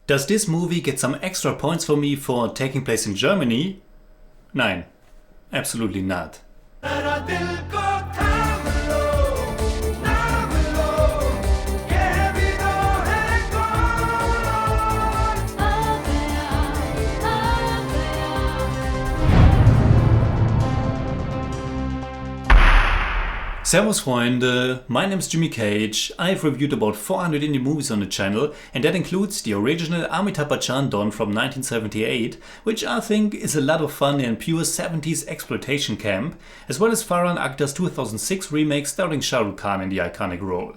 Does this movie get some extra points for me for taking place in Germany? Nein, absolutely not. Servus Freunde, my name is Jimmy Cage. I've reviewed about 400 indie movies on the channel, and that includes the original Amitabh Bachchan Don from 1978, which I think is a lot of fun in pure 70s exploitation camp, as well as Farhan Akhtar's 2006 remake starring Shah Rukh Khan in the iconic role.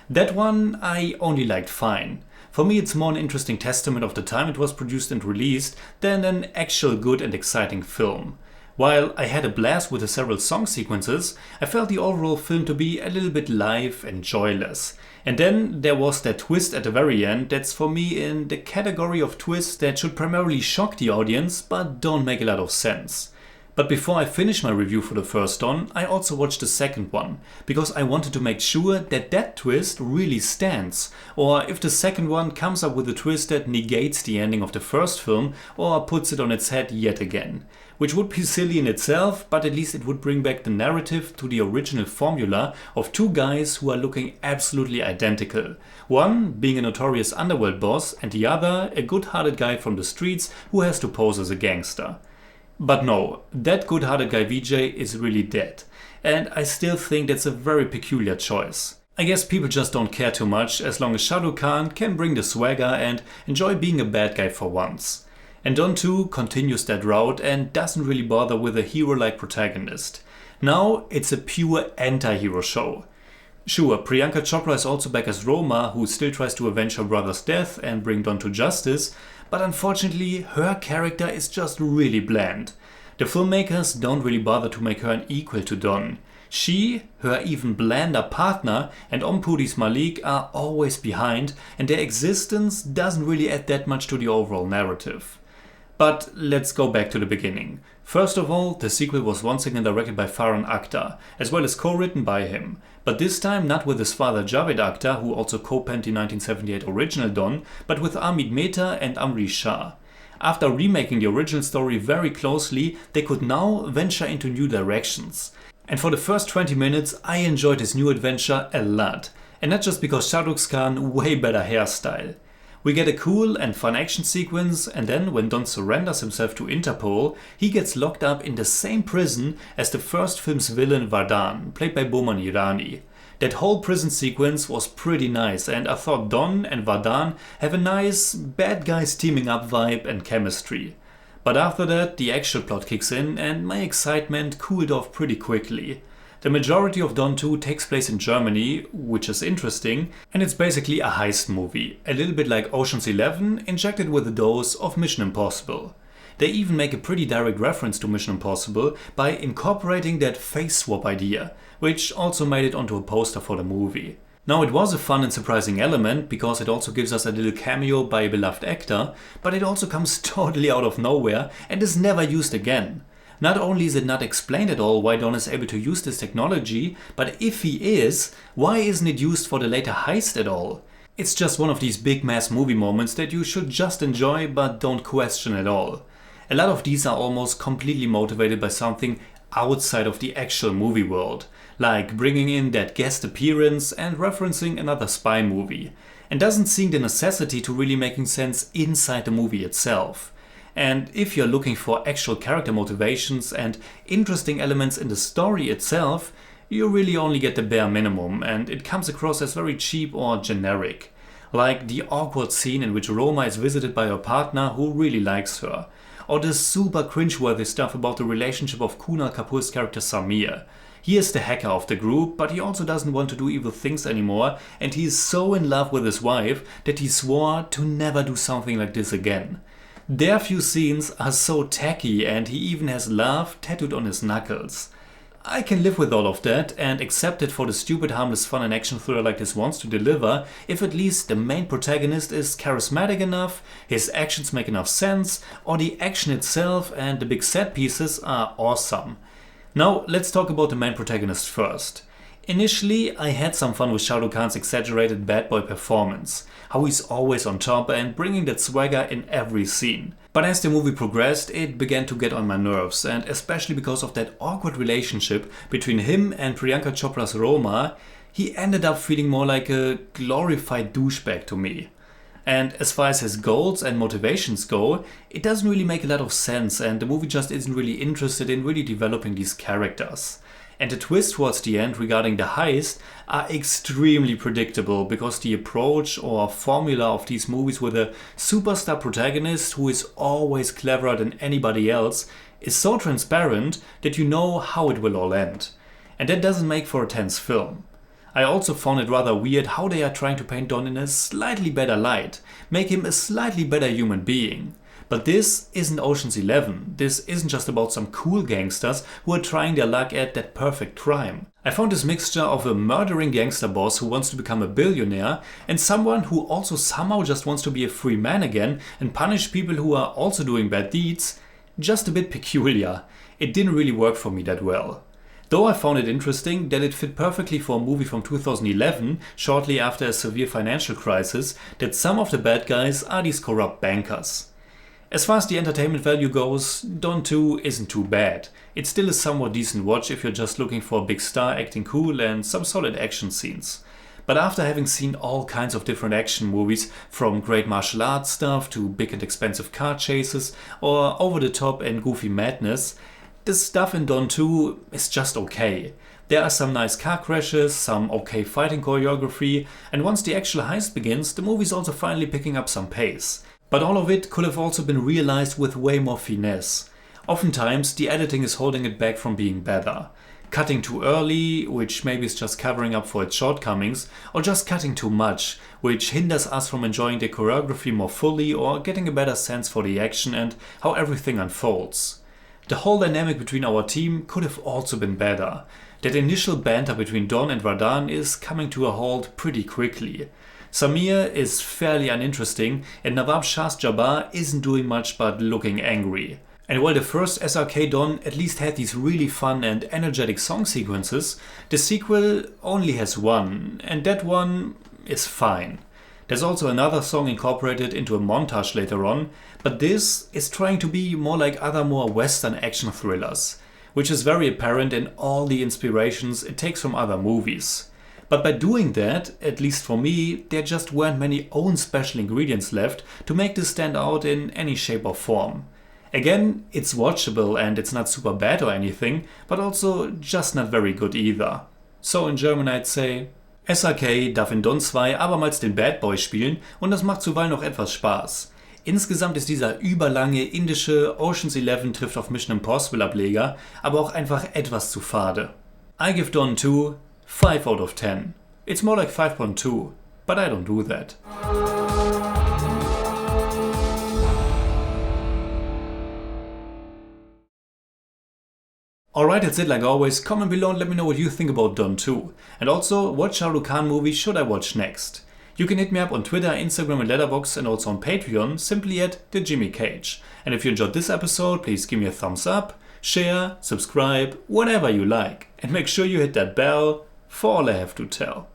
That one I only liked fine. For me it's more an interesting testament of the time it was produced and released than an actual good and exciting film. While I had a blast with the several song sequences, I felt the overall film to be a little bit live and joyless. And then there was that twist at the very end that's for me in the category of twists that should primarily shock the audience but don't make a lot of sense. But before I finish my review for the first Don, I also watched the second one, because I wanted to make sure that that twist really stands, or if the second one comes up with a twist that negates the ending of the first film or puts it on its head yet again. Which would be silly in itself, but at least it would bring back the narrative to the original formula of two guys who are looking absolutely identical. One being a notorious underworld boss and the other a good-hearted guy from the streets who has to pose as a gangster. But no, that good-hearted guy Vijay is really dead, and I still think that's a very peculiar choice. I guess people just don't care too much as long as Shah Rukh Khan can bring the swagger and enjoy being a bad guy for once. And Don 2 continues that route and doesn't really bother with a hero-like protagonist. Now it's a pure anti-hero show. Sure, Priyanka Chopra is also back as Roma, who still tries to avenge her brother's death and bring Don to justice, but unfortunately her character is just really bland. The filmmakers don't really bother to make her an equal to Don. She, her even blander partner, and Om Puri's Malik are always behind, and their existence doesn't really add that much to the overall narrative. But let's go back to the beginning. First of all, the sequel was once again directed by Farhan Akhtar, as well as co-written by him. But this time not with his father Javed Akhtar, who also co-penned the 1978 original Don, but with Amit Mehta and Amrish Shah. After remaking the original story very closely, they could now venture into new directions. And for the first 20 minutes I enjoyed this new adventure a lot. And not just because Shah Rukh Khan's way better hairstyle. We get a cool and fun action sequence, and then when Don surrenders himself to Interpol, he gets locked up in the same prison as the first film's villain Vardhan, played by Boman Irani. That whole prison sequence was pretty nice, and I thought Don and Vardhan have a nice bad guys teaming up vibe and chemistry. But after that the actual plot kicks in and my excitement cooled off pretty quickly. The majority of Don 2 takes place in Germany, which is interesting, and it's basically a heist movie, a little bit like Ocean's 11 injected with a dose of Mission Impossible. They even make a pretty direct reference to Mission Impossible by incorporating that face swap idea, which also made it onto a poster for the movie. Now it was a fun and surprising element because it also gives us a little cameo by a beloved actor, but it also comes totally out of nowhere and is never used again. Not only is it not explained at all why Don is able to use this technology, but if he is, why isn't it used for the later heist at all? It's just one of these big mass movie moments that you should just enjoy but don't question at all. A lot of these are almost completely motivated by something outside of the actual movie world, like bringing in that guest appearance and referencing another spy movie, and doesn't seem the necessity to really making sense inside the movie itself. And if you're looking for actual character motivations and interesting elements in the story itself, you really only get the bare minimum and it comes across as very cheap or generic. Like the awkward scene in which Roma is visited by her partner who really likes her. Or the super cringeworthy stuff about the relationship of Kunal Kapoor's character Samir. He is the hacker of the group, but he also doesn't want to do evil things anymore, and he is so in love with his wife that he swore to never do something like this again. Their few scenes are so tacky and he even has love tattooed on his knuckles. I can live with all of that and accept it for the stupid harmless fun and action thriller like this wants to deliver if at least the main protagonist is charismatic enough, his actions make enough sense, or the action itself and the big set pieces are awesome. Now let's talk about the main protagonist first. Initially, I had some fun with Shah Rukh Khan's exaggerated bad boy performance, how he's always on top and bringing that swagger in every scene. But as the movie progressed, it began to get on my nerves, and especially because of that awkward relationship between him and Priyanka Chopra's Roma, he ended up feeling more like a glorified douchebag to me. And as far as his goals and motivations go, it doesn't really make a lot of sense, and the movie just isn't really interested in really developing these characters. And the twists towards the end regarding the heist are extremely predictable because the approach or formula of these movies with a superstar protagonist who is always cleverer than anybody else is so transparent that you know how it will all end. And that doesn't make for a tense film. I also found it rather weird how they are trying to paint Don in a slightly better light, make him a slightly better human being. But this isn't Ocean's 11, this isn't just about some cool gangsters who are trying their luck at that perfect crime. I found this mixture of a murdering gangster boss who wants to become a billionaire and someone who also somehow just wants to be a free man again and punish people who are also doing bad deeds just a bit peculiar. It didn't really work for me that well. Though I found it interesting that it fit perfectly for a movie from 2011, shortly after a severe financial crisis, that some of the bad guys are these corrupt bankers. As far as the entertainment value goes, Don 2 isn't too bad. It's still a somewhat decent watch if you're just looking for a big star acting cool and some solid action scenes. But after having seen all kinds of different action movies, from great martial arts stuff to big and expensive car chases or over the top and goofy madness, the stuff in Don 2 is just okay. There are some nice car crashes, some okay fighting choreography, and once the actual heist begins, the movie's also finally picking up some pace. But all of it could have also been realized with way more finesse. Oftentimes, the editing is holding it back from being better. Cutting too early, which maybe is just covering up for its shortcomings, or just cutting too much, which hinders us from enjoying the choreography more fully or getting a better sense for the action and how everything unfolds. The whole dynamic between our team could have also been better. That initial banter between Don and Radan is coming to a halt pretty quickly. Samir is fairly uninteresting and Nawab Shah's Jabbar isn't doing much but looking angry. And while the first SRK Don at least had these really fun and energetic song sequences, the sequel only has one, and that one is fine. There's also another song incorporated into a montage later on, but this is trying to be more like other more western action thrillers, which is very apparent in all the inspirations it takes from other movies. But by doing that, at least for me, there just weren't many own special ingredients left to make this stand out in any shape or form. Again, it's watchable and it's not super bad or anything, but also just not very good either. So in German I'd say, SRK darf in Don 2 abermals den Bad Boy spielen und das macht zuweilen noch etwas Spaß. Insgesamt ist dieser überlange indische Ocean's 11 trifft auf Mission Impossible Ableger aber auch einfach etwas zu fade. I give Don 2 5 out of 10. It's more like 5.2, but I don't do that. Alright, that's it like always. Comment below and let me know what you think about Don 2. And also, what Shah Rukh Khan movie should I watch next? You can hit me up on Twitter, Instagram and Letterboxd and also on Patreon, simply at The Jimmy Cage. And if you enjoyed this episode, please give me a thumbs up, share, subscribe, whatever you like. And make sure you hit that bell for all I have to tell.